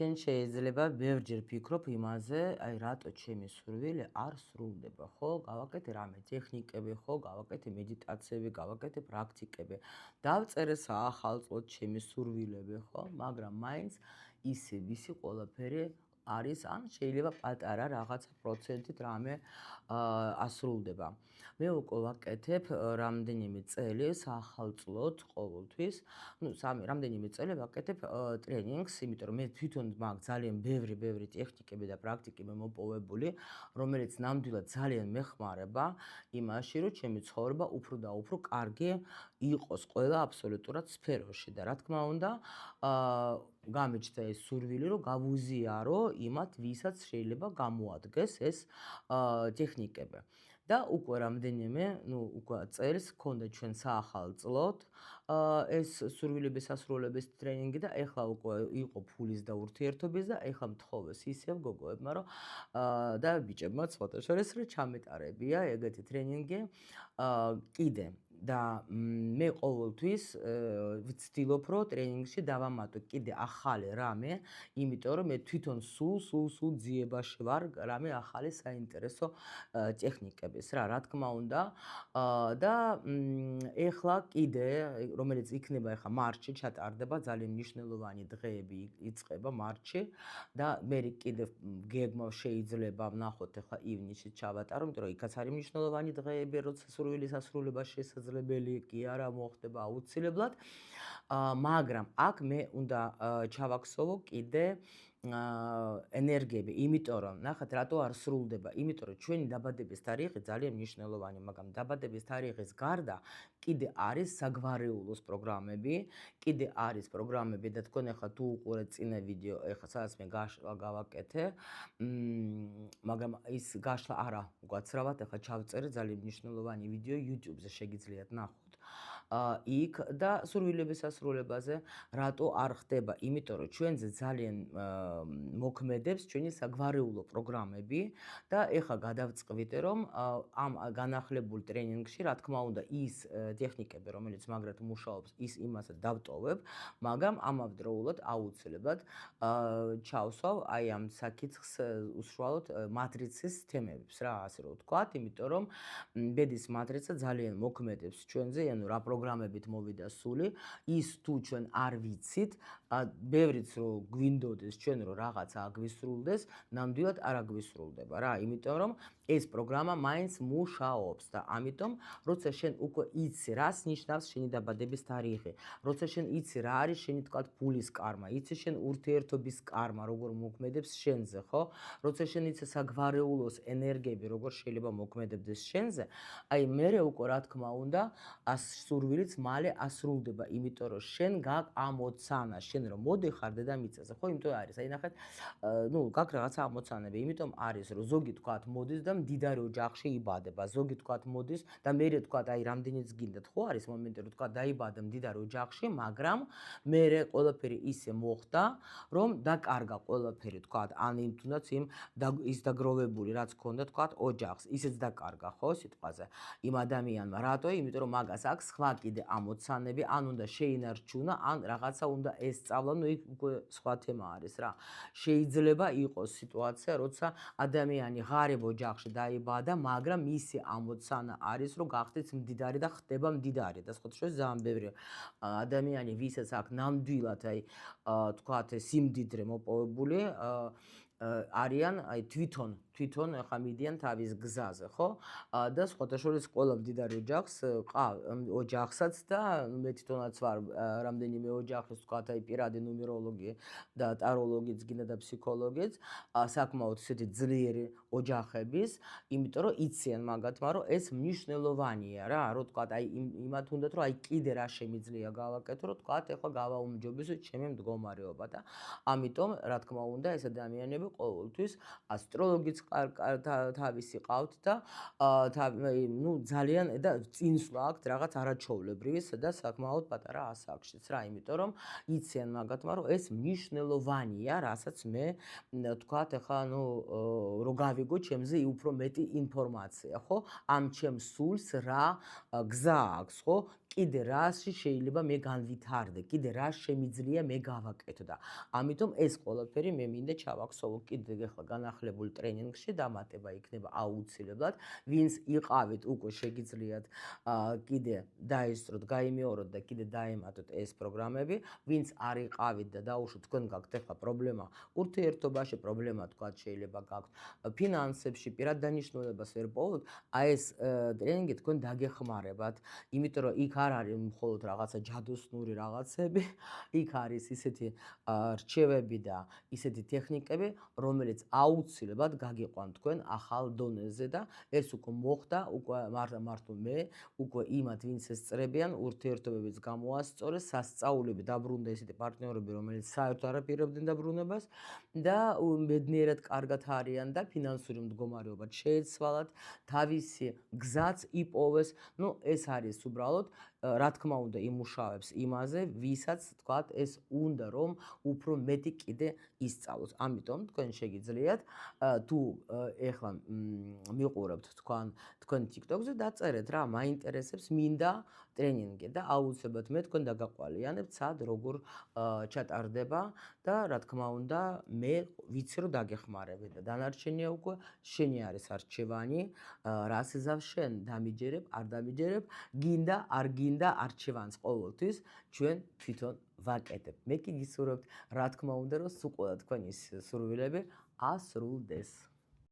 შენ შეიძლება ბევრჯერ ფიქრობ იმაზე, აი რატო ჩემი სურვილი არ სრულდება, ხო? გავაკეთე რამე ტექნიკები, ხო? გავაკეთე მედიტაციები, გავაკეთე პრაქტიკები. დავწერე საახალწლოდ ჩემი სურვილები, ხო? მაგრამ მაინც ისე ვისი ყველაფერი არის ან შეიძლება პატარა რაღაცა პროცენტით რამე ასრულდება. მე უკვე ვაკეთებ რამდენიმე წელი საახალწლოდ ყოველთვის. რამდენიმე წელი ვაკეთებ ტრენინგს, იმიტომ რომ მე თვითონ მაქვს ძალიან ბევრი ტექნიკები და პრაქტიკები მოპოვებული, რომელიც ნამდვილად ძალიან მეხმარება იმაში, რომ ჩემი ცხოვრება უფრო და უფრო კარგი იყოს ყველა აბსოლუტურად სფეროში და რა თქმა უნდა, გამიჩნდა ეს სურვილი, რომ გავუზიარო იმათ, ვისაც შეიძლება გამოადგეს ეს ტექნიკები. და უკვე რამდენიმე, უკვე წელს გქონდა ჩვენ საახალწლოდ ეს სურვილების ასრულების ტრენინგი და ეხლა უკვე იყო ფულის და ურთიერთობის და ეხლა მთხოვეს ისევ გოგოებმა, რომ და ბიჭებმაც სხვათა შორის რომ ჩამეტარებია ეგეთი ტრენინგი კიდე. და მე ყოველთვის ვცდილობ, რომ ტრენინგში დავამატო კიდე ახალი რამე, იმიტომ რომ მე თვითონ სულ ძიებაში ვარ რამე ახალი საინტერესო ტექნიკების რა თქმა უნდა და ეხლა კიდე რომელიც იქნება ეხლა მარტში ჩატარდება ძალიან მნიშვნელოვანი დღეები იწყება მარტში და მე კიდე გეგმა შეიძლება ვნახოთ ეხლა ივნისში ჩავატარო, იმიტომ რომ იქაც არის მნიშვნელოვანი დღეები, როცა სურვილის ასრულება შესაძლებელი კი არა მოხდება აუცილებლად, მაგრამ აქ მე უნდა ჩავაქსოვო კიდე ენერგიები, იმიტომ რომ ნახეთ რატო არ სრულდება, იმიტომ რომ ჩვენი დაბადების თარიღი ძალიან მნიშვნელოვანი, მაგრამ დაბადების თარიღის გარდა კიდე არის საგვარეულოს პროგრამები, კიდე არის პროგრამები და თქვენ ახლა თუ უყურეთ წინა ვიდეო, ახლა სადაც მე გაშლა გავაკეთე, მაგრამ ის გაშლა არა უგაცრავად, ახლა ჩავწერე ძალიან მნიშვნელოვანი ვიდეო YouTube-ზე შეგიძლიათ ნახოთ. იქ და სურვილების ასრულებაზე რატო არ ხდება, იმიტომ რომ ჩვენზე ძალიან მოქმედებს ჩვენი საგვარეულო პროგრამები და ეხლა გადავწყვიტე რომ ამ განახლებულ ტრენინგში რა თქმა უნდა ის ტექნიკები რომელიც მაგრად მუშაობს ის იმასაც დავტოვებ, მაგრამ ამავდროულად აუცილებლად ჩავსვავ აი ამ საკითხს უშუალოდ მატრიცის თემებს რა ასე რომ ვთქვათ, იმიტომ რომ ბედის მატრიცა ძალიან მოქმედებს ჩვენზე, ანუ რა პროგრამებით მოვიდა სული, ის თუ ჩვენ არ ვიცით, ბევრიც რომ გვინდოდეს ჩვენ რომ რაღაცა აგვისრულდეს, ნამდვილად არ აგვისრულდება რა, იმიტომ რომ ეს პროგრამა მაინც მუშაობს და ამიტომ როცა შენ უკვე იცი რას ნიშნავს შენი დაბადების თარიღი, როცა შენ იცი რა არის შენი თქვათ ფულის კარმა, იცი შენ ურთიერთობის კარმა როგორ მოქმედებს შენზე, ხო? როცა შენ იცი საგვარეულოს ენერგიები როგორ შეიძლება მოქმედებდეს შენზე, აი მერე უკვე რა თქმა უნდა სურვილიც მალე ასრულდება, იმიტომ რომ შენ გაქვს ამოცანა, შენ რომ მოდიხარ დედამიწაზე, ხო, იმიტომ არის, აი ნახეთ, გაქვს რაღაცა ამოცანები, იმიტომ არის რომ ზოგი თქვათ მოდის და მდიდარი ოჯახში იბადება, ზოგი თქვათ მოდის და მერე თქვათ აი რამდენიც გინდათ, ხო არის მომენტი რომ თქვათ დაიბადა მდიდარ ოჯახში, მაგრამ მერე ყველაფერი ისე მოხდა, რომ დაკარგა ყველაფერი თქვათ, ან იმ თუნდაც ის დაგროვებული რაც ქონდა თქვათ ოჯახს, ისეც დაკარგა, ხო, სიტყვაზე. იმ ადამიანმა, რატო? იმიტომ რომ მაგას აქვს სხვა კიდე ამოცანები, ან უნდა შეინარჩუნა, ან რაღაცა უნდა ესწავლა, იქ უკვე სხვა თემა არის რა. შეიძლება იყოს სიტუაცია, როცა ადამიანი ღარიბ ოჯახში დაიბადა, მაგრამ მისი ამოცანა არის, რომ გახდეთ მდიდარი და ხდება მდიდარი და სხვათა შორის ძალიან ბევრი ადამიანი, ვისაც აქვს ნამდვილად აი თქვათ სიმდიდრე მოპოვებული, არიან აი თვითონ ახლა მიდიან თავის გზაზე, ხო? და სხვათა შორის ყველა მდიდარი ოჯახსაც და მე თვითონაც ვარ რამდენიმე ოჯახის თქვათ აი პირადი ნუმეროლოგი და ტაროლოგიც გინდა და ფსიქოლოგიც, საკმაოდ ისეთი ძლიერი ოჯახების, იმიტომ რომ იციან მაგათმა რომ ეს მნიშვნელოვანია რა, რომ თქვათ აი იმათ უნდათ რომ აი კიდე რა შემიძლია გავაკეთო, რომ თქვათ ეხლა გავაუმჯობესო ჩემი მდგომარეობა და ამიტომ რა თქმა უნდა ეს ადამიანები ყოველთვის ასტროლოგიც თავისი ყავთ და ძალიან და წინსვლა აქვთ რაღაც არაჩვეულებრივი და საკმაოდ პატარა ასაკშიც რა, იმიტომ რომ იციან მაგათმა რომ ეს მნიშვნელოვანია, რასაც მე თქვათ ეხლა რომ გავიგო ჩემზე უფრო მეტი ინფორმაცია, ხო? ამ ჩემს სულს რა გზა აქვს, ხო? კიდე რაში შეიძლება მე განვითარდე, კიდე რა შემიძლია მე გავაკეთო და ამიტომ ეს ყველაფერი მე მინდა ჩავაქსოვო კიდე ახლა განახლებული ტრენინგში დამატება იქნება აუცილებლად, ვინც იყავით უკვე შეგიძლიათ კიდე დაესწროთ, გაიმეოროთ და კიდე დაემატოთ ეს პროგრამები, ვინც არ იყავით და დაუშვით თქვენ გაქვთ ახლა პრობლემა ურთიერთობაში, პრობლემა თქვა შეიძლება გაქვთ ფინანსებში, პირად დანიშნულებას ვერ პოულობთ, აი ეს ტრენინგი თქვენ დაგეხმარებათ, იმიტომ რომ იქ არ არის მხოლოდ რაღაცა ჯადოსნური რაღაცები, იქ არის ისეთი რჩევები და ისეთი ტექნიკები, რომელიც აუცილებლად გაგიყვანთ თქვენ ახალ დონეზე და ეს უკვე მოხდა, უკვე მართლა მე უკვე იმათ ვინც ესწრებიან, ურთიერთობებიც გამოასწორეს, სასწაულები დაბრუნდა ისეთი პარტნიორები, რომელიც საერთოდ არ აპირებდნენ დაბრუნებას და ბედნიერად კარგად არიან და ფინანსური მდგომარეობაც შეეცვალათ, თავისი გზაც იპოვეს. ნუ ეს არის უბრალოდ რა თქმა უნდა იმუშავებს იმაზე, ვისაც თქვათ ეს უნდა რომ უფრო მეტი კიდე ისწავლოს. ამიტომ თქვენ შეგიძლიათ თუ ეხლა მიყურებთ თქვენ TikTok-ზე დაწერეთ რა მაინტერესებს მინდა ტრენინგი და აუცილებლად მე თქვენ დაგაყვალიანებთ სად როგორ ჩატარდება და რა თქმა უნდა მე ვიცი რომ დაგეხმარებით და დანარჩენია უკვე შენი არის არჩევანი რას ეზავს შენ დამიჯერებ არ დამიჯერებ გინდა არ გინდა არჩევანს ყოველთვის ჩვენ თვითონ ვაკეთებ მე კი გისურვებთ რა თქმა უნდა რომ სულ ყველა თქვენი სურვილები ასრულდეს